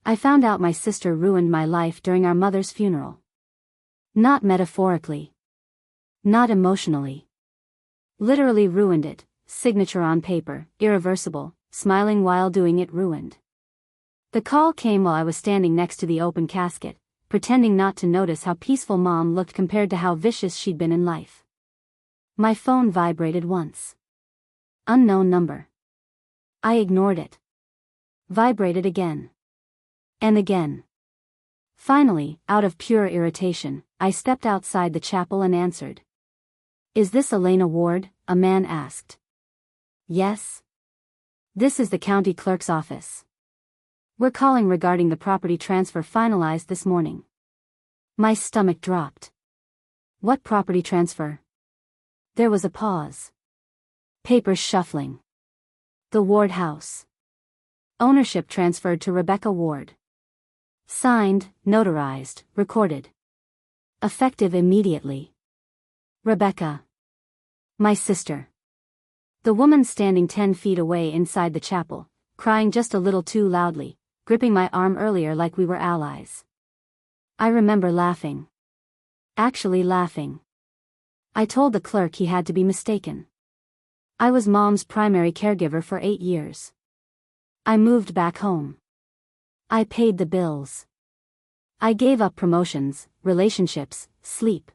I found out my sister ruined my life during our mother's funeral. Not metaphorically. Not emotionally. Literally ruined it, signature on paper, irreversible, smiling while doing it, ruined. The call came while I was standing next to the open casket, pretending not to notice how peaceful Mom looked compared to how vicious she'd been in life. My phone vibrated once. Unknown number. I ignored it. Vibrated again. And again. Finally, out of pure irritation, I stepped outside the chapel and answered. "Is this Elena Ward?" a man asked. "Yes. This is the county clerk's office. We're calling regarding the property transfer finalized this morning." My stomach dropped. What property transfer? There was a pause. Papers shuffling. The Ward house. Ownership transferred to Rebecca Ward. Signed, notarized, recorded. Effective immediately. Rebecca. My sister. The woman standing 10 feet away inside the chapel, crying just a little too loudly, gripping my arm earlier like we were allies. I remember laughing. Actually laughing. I told the clerk he had to be mistaken. I was Mom's primary caregiver for 8 years. I moved back home. I paid the bills. I gave up promotions, relationships, sleep.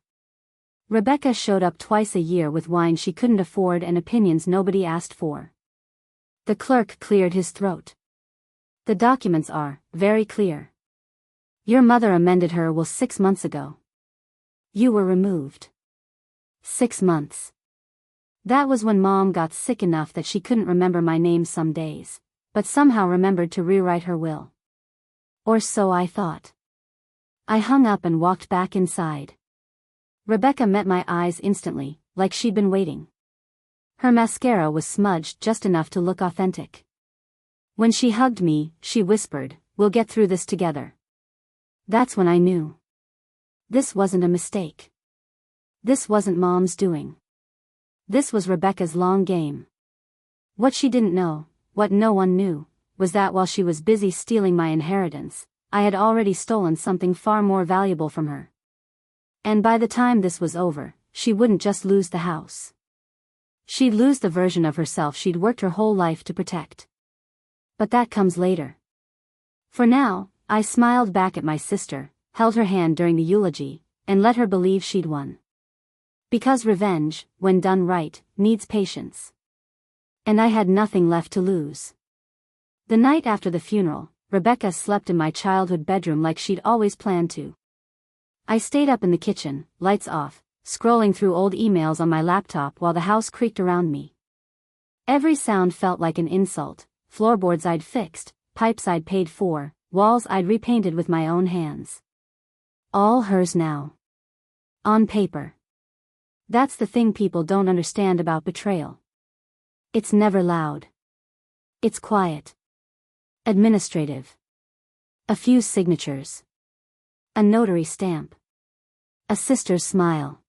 Rebecca showed up twice a year with wine she couldn't afford and opinions nobody asked for. The clerk cleared his throat. The documents are very clear. Your mother amended her will 6 months ago. You were removed. 6 months. That was when Mom got sick enough that she couldn't remember my name some days, but somehow remembered to rewrite her will. Or so I thought. I hung up and walked back inside. Rebecca met my eyes instantly, like she'd been waiting. Her mascara was smudged just enough to look authentic. When she hugged me, she whispered, "We'll get through this together." That's when I knew. This wasn't a mistake. This wasn't Mom's doing. This was Rebecca's long game. What she didn't know, what no one knew, was that while she was busy stealing my inheritance, I had already stolen something far more valuable from her. And by the time this was over, she wouldn't just lose the house. She'd lose the version of herself she'd worked her whole life to protect. But that comes later. For now, I smiled back at my sister, held her hand during the eulogy, and let her believe she'd won. Because revenge, when done right, needs patience. And I had nothing left to lose. The night after the funeral, Rebecca slept in my childhood bedroom like she'd always planned to. I stayed up in the kitchen, lights off, scrolling through old emails on my laptop while the house creaked around me. Every sound felt like an insult: floorboards I'd fixed, pipes I'd paid for, walls I'd repainted with my own hands. All hers now. On paper. That's the thing people don't understand about betrayal. It's never loud. It's quiet. Administrative. A few signatures. A notary stamp. A sister's smile.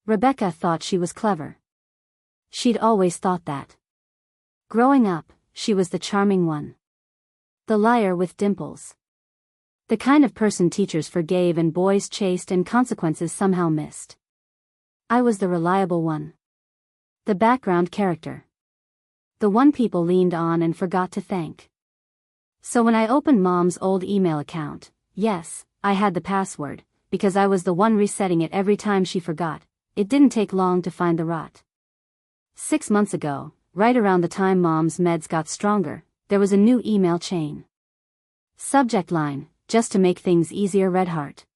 Rebecca thought she was clever. She'd always thought that. Growing up, she was the charming one. The liar with dimples. The kind of person teachers forgave and boys chased and consequences somehow missed. I was the reliable one. The background character. The one people leaned on and forgot to thank. So when I opened Mom's old email account, yes, I had the password, because I was the one resetting it every time she forgot. It didn't take long to find the rot. 6 months ago, right around the time Mom's meds got stronger, there was a new email chain. Subject line: just to make things easier, Red Heart.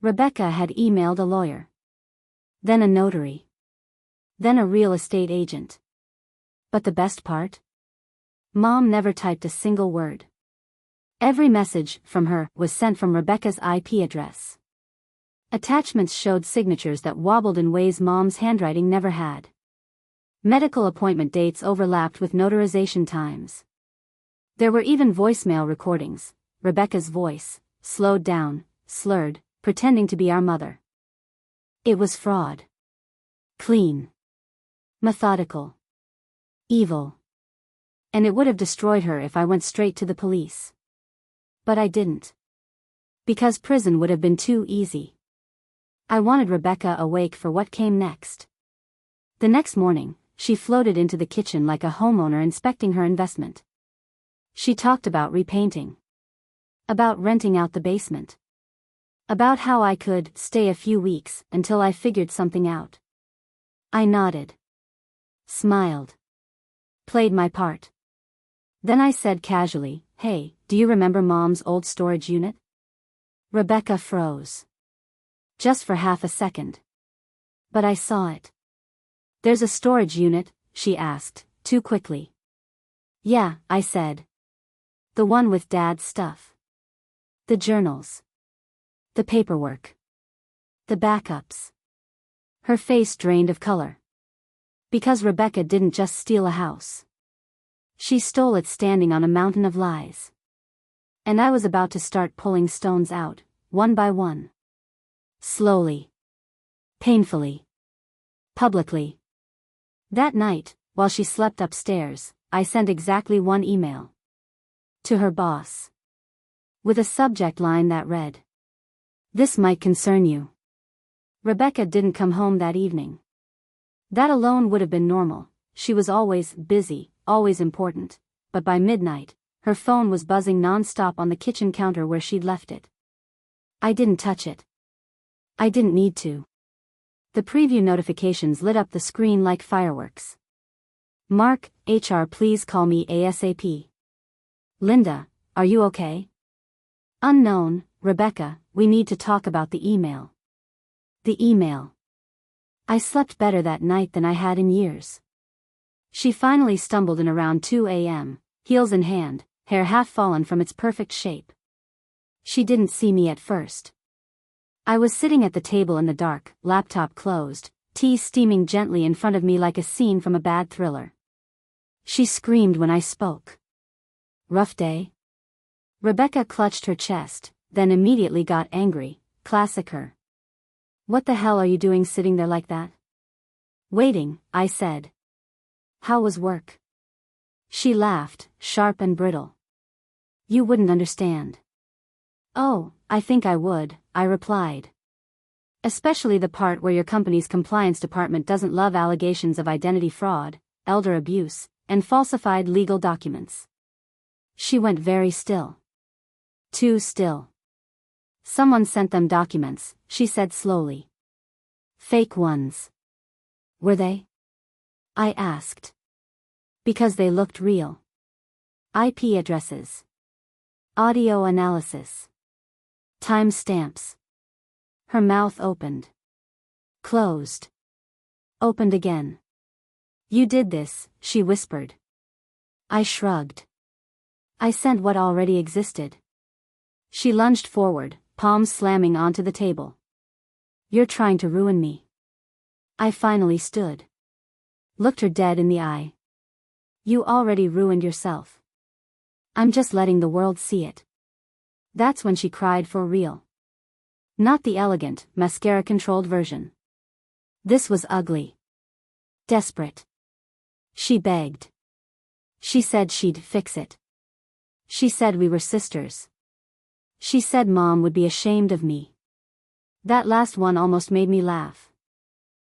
Rebecca had emailed a lawyer. Then a notary. Then a real estate agent. But the best part? Mom never typed a single word. Every message from her was sent from Rebecca's IP address. Attachments showed signatures that wobbled in ways Mom's handwriting never had. Medical appointment dates overlapped with notarization times. There were even voicemail recordings, Rebecca's voice, slowed down, slurred, pretending to be our mother. It was fraud. Clean. Methodical. Evil. And it would have destroyed her if I went straight to the police. But I didn't. Because prison would have been too easy. I wanted Rebecca awake for what came next. The next morning, she floated into the kitchen like a homeowner inspecting her investment. She talked about repainting. About renting out the basement. About how I could stay a few weeks until I figured something out. I nodded. Smiled. Played my part. Then I said casually, "Hey, do you remember Mom's old storage unit?" Rebecca froze. Just for half a second. But I saw it. "There's a storage unit?" she asked, too quickly. "Yeah," I said. "The one with Dad's stuff. The journals. The paperwork. The backups." Her face drained of color. Because Rebecca didn't just steal a house. She stole it standing on a mountain of lies. And I was about to start pulling stones out, one by one. Slowly. Painfully. Publicly. That night, while she slept upstairs, I sent exactly one email. To her boss. With a subject line that read, "This might concern you." Rebecca didn't come home that evening. That alone would have been normal. She was always busy, always important, but by midnight, her phone was buzzing non-stop on the kitchen counter where she'd left it. I didn't touch it. I didn't need to. The preview notifications lit up the screen like fireworks. "Mark, HR, please call me ASAP. Linda, are you okay? Unknown, Rebecca, we need to talk about the email." The email. I slept better that night than I had in years. She finally stumbled in around 2 a.m., heels in hand, hair half fallen from its perfect shape. She didn't see me at first. I was sitting at the table in the dark, laptop closed, tea steaming gently in front of me like a scene from a bad thriller. She screamed when I spoke. "Rough day?" Rebecca clutched her chest, then immediately got angry, classic her. "What the hell are you doing sitting there like that?" "Waiting," I said. "How was work?" She laughed, sharp and brittle. "You wouldn't understand." "Oh, I think I would," I replied. "Especially the part where your company's compliance department doesn't love allegations of identity fraud, elder abuse, and falsified legal documents." She went very still. Too still. "Someone sent them documents," she said slowly. "Fake ones." "Were they?" I asked. "Because they looked real. IP addresses. Audio analysis. Time stamps." Her mouth opened. Closed. Opened again. "You did this," she whispered. I shrugged. "I sent what already existed." She lunged forward, palms slamming onto the table. "You're trying to ruin me." I finally stood. Looked her dead in the eye. "You already ruined yourself. I'm just letting the world see it." That's when she cried for real. Not the elegant, mascara-controlled version. This was ugly. Desperate. She begged. She said she'd fix it. She said we were sisters. She said Mom would be ashamed of me. That last one almost made me laugh.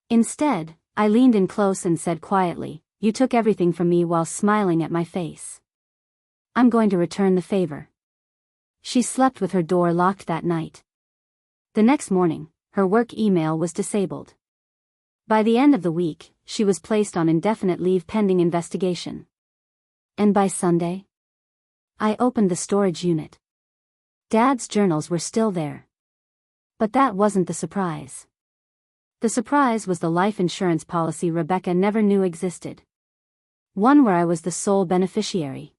Instead, I leaned in close and said quietly, "You took everything from me," while smiling at my face. "I'm going to return the favor." She slept with her door locked that night. The next morning, her work email was disabled. By the end of the week, she was placed on indefinite leave pending investigation. And by Sunday, I opened the storage unit. Dad's journals were still there. But that wasn't the surprise. The surprise was the life insurance policy Rebecca never knew existed. One where I was the sole beneficiary.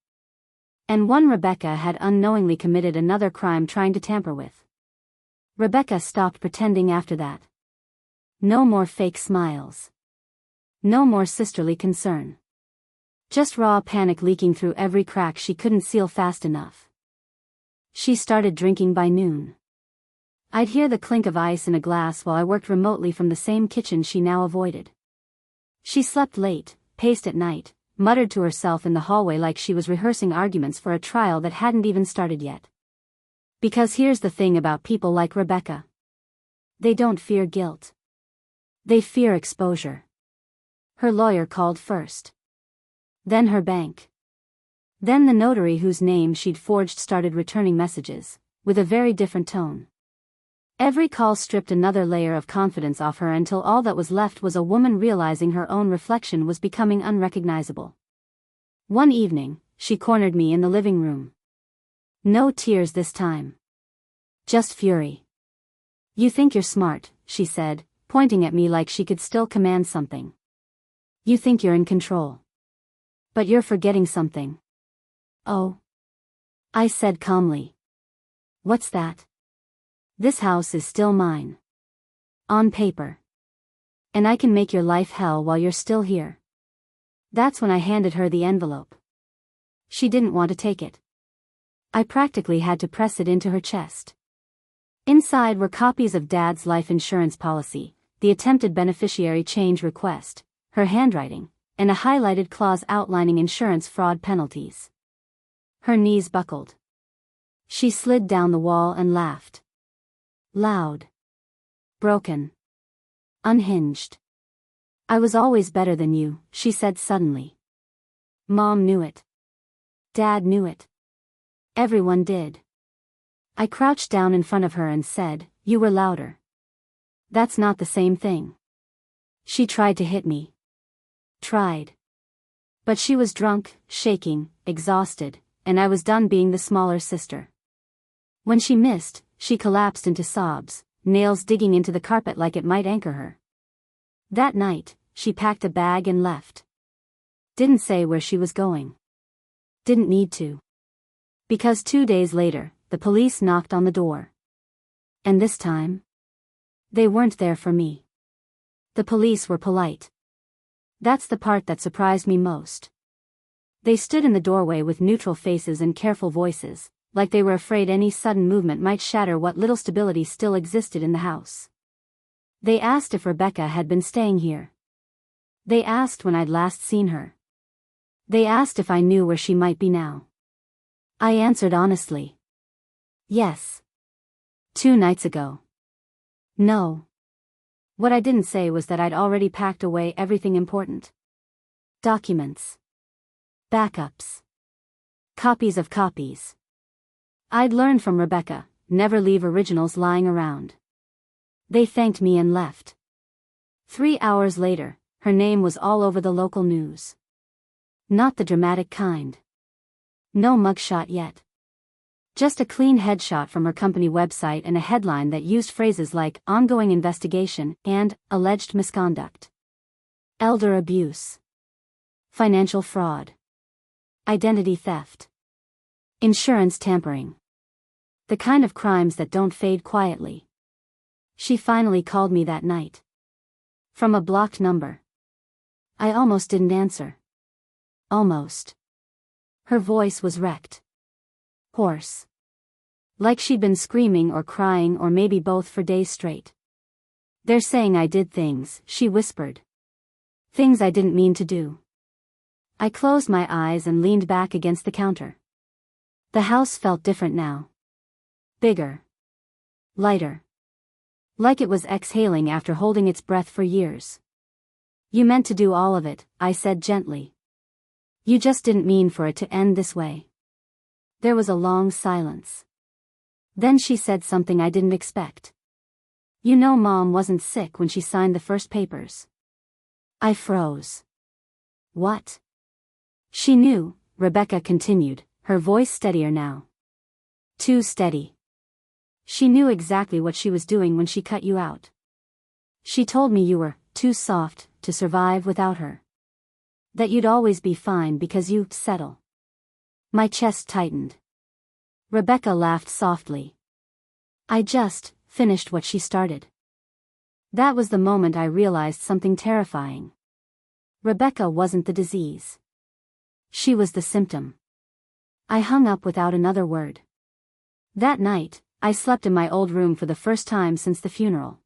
And one Rebecca had unknowingly committed another crime trying to tamper with. Rebecca stopped pretending after that. No more fake smiles. No more sisterly concern. Just raw panic leaking through every crack she couldn't seal fast enough. She started drinking by noon. I'd hear the clink of ice in a glass while I worked remotely from the same kitchen she now avoided. She slept late, paced at night, muttered to herself in the hallway like she was rehearsing arguments for a trial that hadn't even started yet. Because here's the thing about people like Rebecca. They don't fear guilt. They fear exposure. Her lawyer called first. Then her bank. Then the notary whose name she'd forged started returning messages, with a very different tone. Every call stripped another layer of confidence off her until all that was left was a woman realizing her own reflection was becoming unrecognizable. One evening, she cornered me in the living room. No tears this time. Just fury. "You think you're smart," she said, pointing at me like she could still command something. "You think you're in control. But you're forgetting something." "Oh," I said calmly. "What's that?" "This house is still mine. On paper. And I can make your life hell while you're still here." That's when I handed her the envelope. She didn't want to take it. I practically had to press it into her chest. Inside were copies of Dad's life insurance policy, the attempted beneficiary change request, her handwriting, and a highlighted clause outlining insurance fraud penalties. Her knees buckled. She slid down the wall and laughed. Loud. Broken. Unhinged. "I was always better than you," she said suddenly. Mom knew it. Dad knew it. Everyone did. I crouched down in front of her and said, "You were louder." "That's not the same thing." She tried to hit me. Tried. But she was drunk, shaking, exhausted, and I was done being the smaller sister. When she missed, she collapsed into sobs, nails digging into the carpet like it might anchor her. That night, she packed a bag and left. Didn't say where she was going. Didn't need to. Because 2 days later, the police knocked on the door. And this time, they weren't there for me. The police were polite. That's the part that surprised me most. They stood in the doorway with neutral faces and careful voices, like they were afraid any sudden movement might shatter what little stability still existed in the house. They asked if Rebecca had been staying here. They asked when I'd last seen her. They asked if I knew where she might be now. I answered honestly. Yes. 2 nights ago. No. What I didn't say was that I'd already packed away everything important. Documents. Backups. Copies of copies. I'd learned from Rebecca, never leave originals lying around. They thanked me and left. 3 hours later, her name was all over the local news. Not the dramatic kind. No mugshot yet. Just a clean headshot from her company website and a headline that used phrases like ongoing investigation and alleged misconduct. Elder abuse. Financial fraud. Identity theft. Insurance tampering. The kind of crimes that don't fade quietly. She finally called me that night. From a blocked number. I almost didn't answer. Almost. Her voice was wrecked. Hoarse. Like she'd been screaming or crying or maybe both for days straight. "They're saying I did things," she whispered. "Things I didn't mean to do." I closed my eyes and leaned back against the counter. The house felt different now. Bigger. Lighter. Like it was exhaling after holding its breath for years. "You meant to do all of it," I said gently. "You just didn't mean for it to end this way." There was a long silence. Then she said something I didn't expect. "You know Mom wasn't sick when she signed the first papers." I froze. "What?" "She knew," Rebecca continued, her voice steadier now. "Too steady. She knew exactly what she was doing when she cut you out. She told me you were too soft to survive without her. That you'd always be fine because you'd settle." My chest tightened. Rebecca laughed softly. "I just finished what she started." That was the moment I realized something terrifying. Rebecca wasn't the disease. She was the symptom. I hung up without another word. That night, I slept in my old room for the first time since the funeral.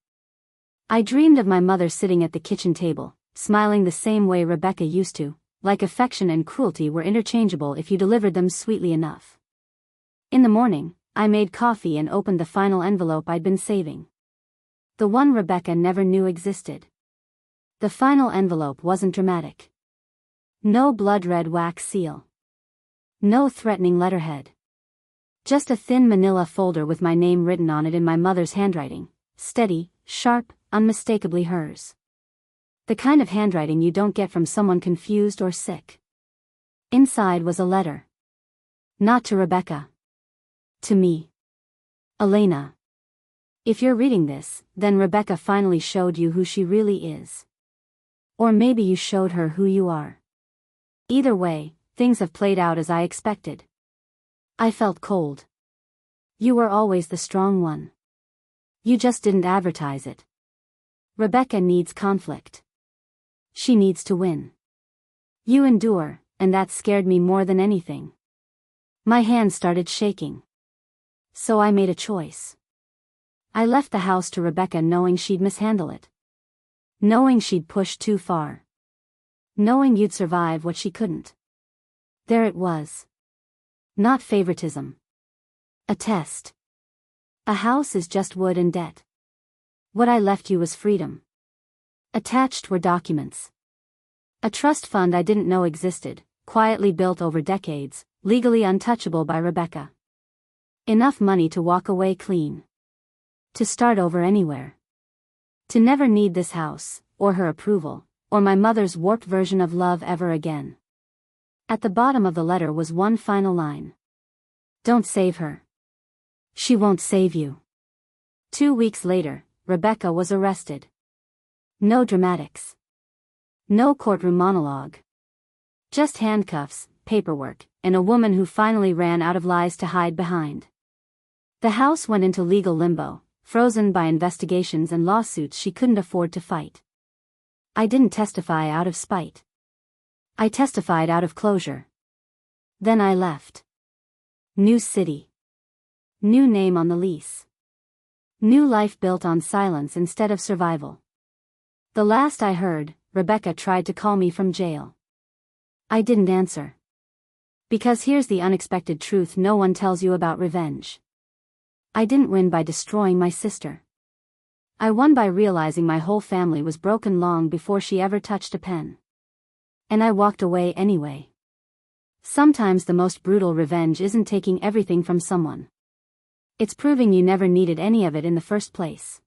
I dreamed of my mother sitting at the kitchen table, smiling the same way Rebecca used to, like affection and cruelty were interchangeable if you delivered them sweetly enough. In the morning, I made coffee and opened the final envelope I'd been saving. The one Rebecca never knew existed. The final envelope wasn't dramatic. No blood-red wax seal. No threatening letterhead. Just a thin manila folder with my name written on it in my mother's handwriting, steady, sharp, unmistakably hers. The kind of handwriting you don't get from someone confused or sick. Inside was a letter. Not to Rebecca. To me. Elena. If you're reading this, then Rebecca finally showed you who she really is. Or maybe you showed her who you are. Either way, things have played out as I expected. I felt cold. You were always the strong one. You just didn't advertise it. Rebecca needs conflict. She needs to win. You endure, and that scared me more than anything. My hands started shaking. So I made a choice. I left the house to Rebecca knowing she'd mishandle it. Knowing she'd push too far. Knowing you'd survive what she couldn't. There it was. Not favoritism. A test. A house is just wood and debt. What I left you was freedom. Attached were documents. A trust fund I didn't know existed, quietly built over decades, legally untouchable by Rebecca. Enough money to walk away clean. To start over anywhere. To never need this house, or her approval, or my mother's warped version of love ever again. At the bottom of the letter was one final line. Don't save her. She won't save you. 2 weeks later, Rebecca was arrested. No dramatics. No courtroom monologue. Just handcuffs, paperwork, and a woman who finally ran out of lies to hide behind. The house went into legal limbo, frozen by investigations and lawsuits she couldn't afford to fight. I didn't testify out of spite. I testified out of closure. Then I left. New city. New name on the lease. New life built on silence instead of survival. The last I heard, Rebecca tried to call me from jail. I didn't answer. Because here's the unexpected truth no one tells you about revenge. I didn't win by destroying my sister. I won by realizing my whole family was broken long before she ever touched a pen. And I walked away anyway. Sometimes the most brutal revenge isn't taking everything from someone. It's proving you never needed any of it in the first place.